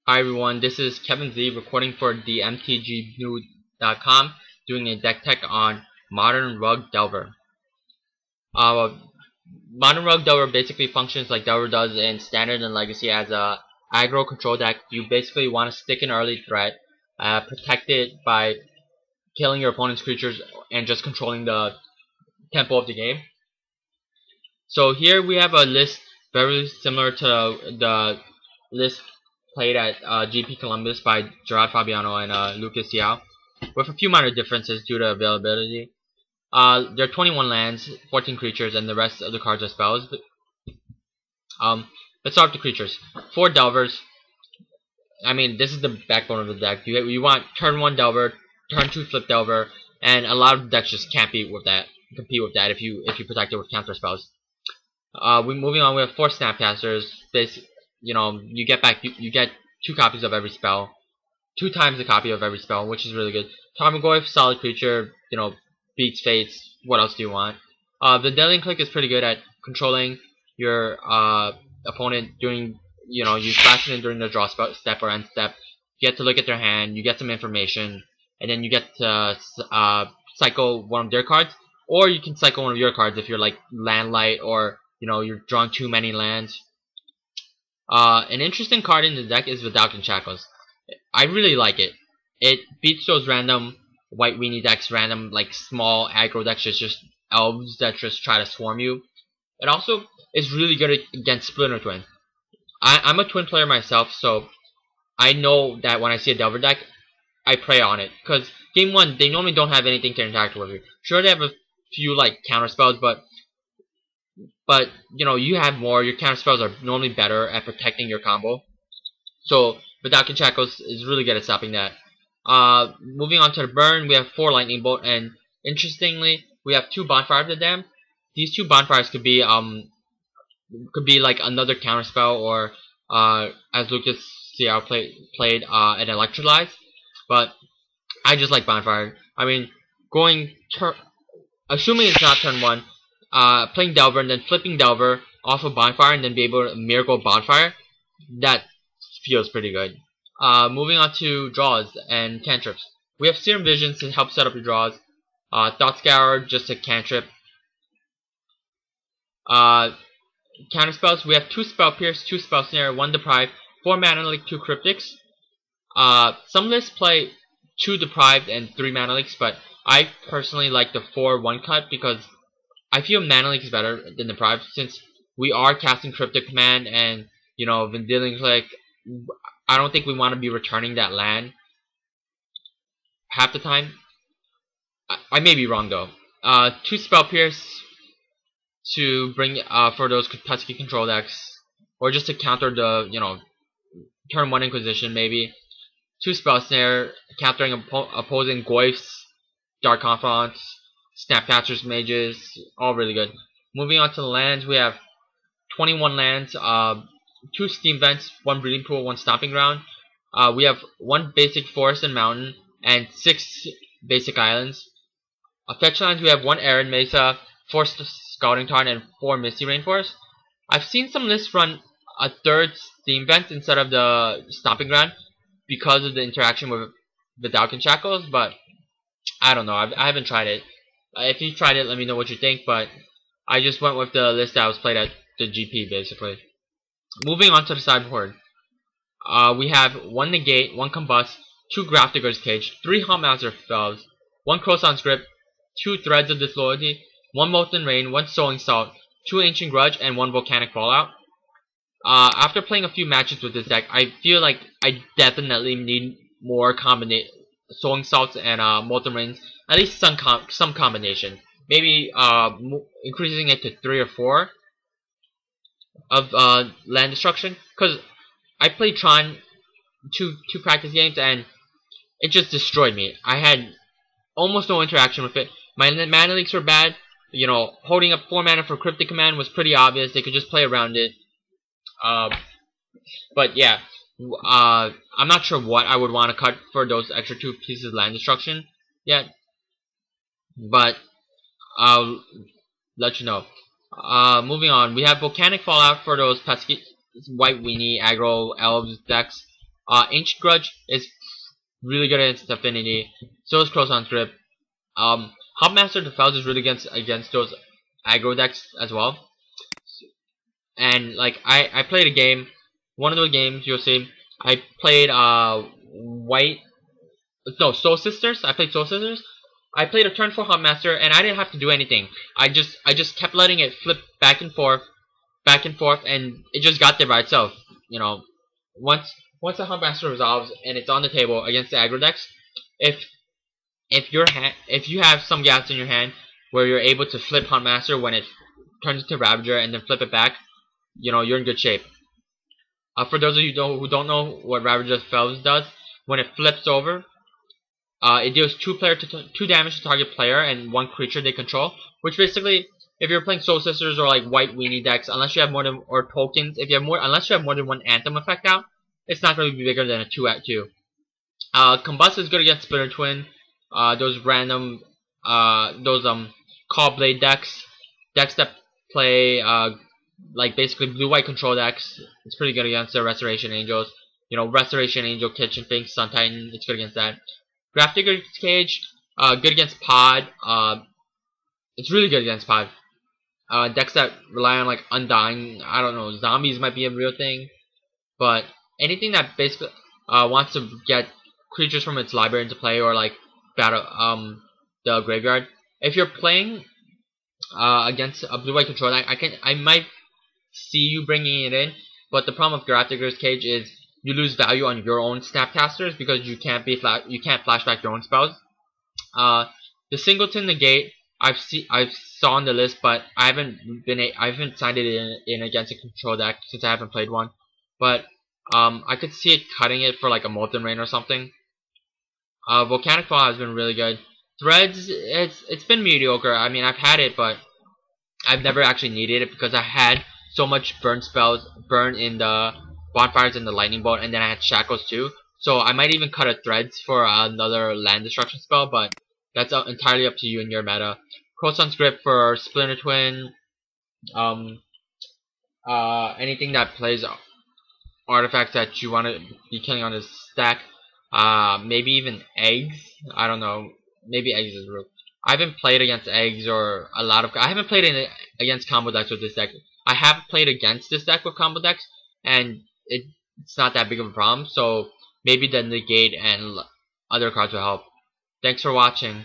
Hi everyone, this is Kevin Z recording for themtgnoob.com, doing a deck tech on Modern Rug Delver. Modern Rug Delver basically functions like Delver does in Standard and Legacy as a aggro control deck. You basically want to stick an early threat, protect it by killing your opponent's creatures and just controlling the tempo of the game. So here we have a list very similar to the list played at GP Columbus by Gerard Fabiano and Lucas Yao, with a few minor differences due to availability. There are 21 lands, 14 creatures, and the rest of the cards are spells. Let's start with the creatures. 4 Delvers. I mean, this is the backbone of the deck. You want turn 1 Delver, turn 2 Flip Delver, and a lot of decks just can't compete with that if you protect it with counter spells. Moving on, we have 4 Snapcasters. You get 2 copies of every spell, 2 times the copy of every spell, which is really good. Tarmogoyf, solid creature, beats Fates. What else do you want? The Deadly Click is pretty good at controlling your opponent during, you splash it in during the draw step or end step. You get to look at their hand, you get some information, and then you get to cycle one of their cards, or you can cycle one of your cards if you're like land light or you're drawing too many lands. An interesting card in the deck is Volcanic Shackles. I really like it. It beats those random white weenie decks, random like small aggro decks, just elves that just try to swarm you. It also is really good against Splinter Twin. I'm a Twin player myself, so I know that when I see a Delver deck, I prey on it. Because game 1, they normally don't have anything to interact with you. Sure, they have a few like counter spells, but you have more. Your counter spells are normally better at protecting your combo. So Volcanic Shackles is really good at stopping that. Moving on to the burn, we have 4 Lightning Bolt, and interestingly, we have 2 Bonfire of the Damned. These 2 bonfires could be like another counter spell, or as Lucas Ciao played an Electrolyze. But I just like Bonfire. I mean, assuming it's not turn 1. Playing Delver and then flipping Delver off of Bonfire and then be able to Miracle Bonfire, that feels pretty good. Moving on to draws and cantrips. We have Serum Visions to help set up your draws. Thought Scour, just a cantrip. Counter spells, we have 2 Spell Pierce, 2 Spell Snare, 1 Deprive, 4 Mana Leak, 2 Cryptics. Some lists play 2 Deprived and 3 Mana Leaks, but I personally like the 4 1-cut because I feel Mana Leak is better than Deprived, since we are casting Cryptic Command and, Dealing Click. I don't think we want to be returning that land half the time. I may be wrong though. 2 Spell Pierce to bring for those pesky control decks, or just to counter the turn 1 Inquisition maybe. 2 Spell Snare, countering opposing Goyfs, Dark Confronts, Snapcasters, Mages, all really good. Moving on to the lands, we have 21 lands, 2 Steam Vents, 1 Breeding Pool, 1 Stomping Ground. We have 1 basic Forest and Mountain, and 6 basic Islands. Fetch lands, we have 1 Arid Mesa, 4 Scouting Tarn, and 4 Misty Rainforest. I've seen some lists run a 3rd Steam Vent instead of the Stomping Ground because of the interaction with the Volcanic Shackles, but I don't know. I haven't tried it. If you tried it, let me know what you think, but I just went with the list that was played at the GP, basically. Moving on to the sideboard. We have 1 Negate, 1 Combust, 2 Grafdigger's Cage, 3 Huntmaster Spells, 1 Croissant's Grip, 2 Threads of Disloyalty, 1 Molten Rain, 1 Sowing Salt, 2 Ancient Grudge, and 1 Volcanic Fallout. After playing a few matches with this deck, I feel like I definitely need more Sowing Salts and Molten Rains, at least some combination. Maybe increasing it to 3 or 4 of land destruction, because I played Tron two practice games and it just destroyed me. I had almost no interaction with it. My mana leaks were bad. Holding up 4 mana for Cryptic Command was pretty obvious. They could just play around it. But yeah, I'm not sure what I would want to cut for those extra 2 pieces of land destruction yet, but I'll let you know. Moving on, we have Volcanic Fallout for those pesky white weenie aggro elves decks. Ancient Grudge is really good against Affinity. So is Crosson's Grip. Hubmaster Defels is really against those aggro decks as well. And like I played a game, one of those games you'll see. I played Soul Sisters. I played Soul Sisters. I played a turn 4 Hubmaster and I didn't have to do anything. I just kept letting it flip back and forth, and it just got there by itself. You know, once the Hubmaster resolves and it's on the table against the aggro decks, if you have some gaps in your hand where you're able to flip Huntmaster when it turns into Ravager and then flip it back, you know, you're in good shape. For those of you who don't know what Ravager Fells does, when it flips over, it deals 2 damage to target player and 1 creature they control. Which basically, if you're playing Soul Sisters or like white weenie decks, unless you have more than tokens, unless you have more than 1 Anthem effect out, it's not going to be bigger than a 2/2. Combust is good against Splitter Twin. Those random, Call Blade decks that play, like basically blue-white control decks. It's pretty good against the Restoration Angels. You know, Restoration Angel, Kitchen Finch, Sun Titan, it's good against that. Gravedigger's Cage, good against Pod. It's really good against Pod. Decks that rely on like Undying, I don't know, zombies might be a real thing. But anything that basically wants to get creatures from its library into play or like battle the graveyard. If you're playing against a blue-white control deck, I might see you bringing it in, but the problem with Gravedigger's Cage is you lose value on your own Snapcasters because you can't flashback your own spells. The Singleton Negate I saw on the list, but I haven't signed it in against a control deck since I haven't played one. But I could see it cutting it for like a Molten Rain or something. Volcanic Fallout has been really good. Threads, it's been mediocre. I mean, I've had it, but I've never actually needed it because I had so much burn in the Bonfires and the Lightning Bolt, and then I had Shackles too. So I might even cut a Threads for another land destruction spell, but that's entirely up to you and your meta. Crosson's Grip for Splinter Twin. Anything that plays artifacts that you want to be killing on this stack. Maybe even eggs. I don't know. Maybe eggs is real. I haven't played against eggs or I haven't played against combo decks with this deck. I have played against this deck with combo decks, and it's not that big of a problem. So maybe the negate and other cards will help. Thanks for watching.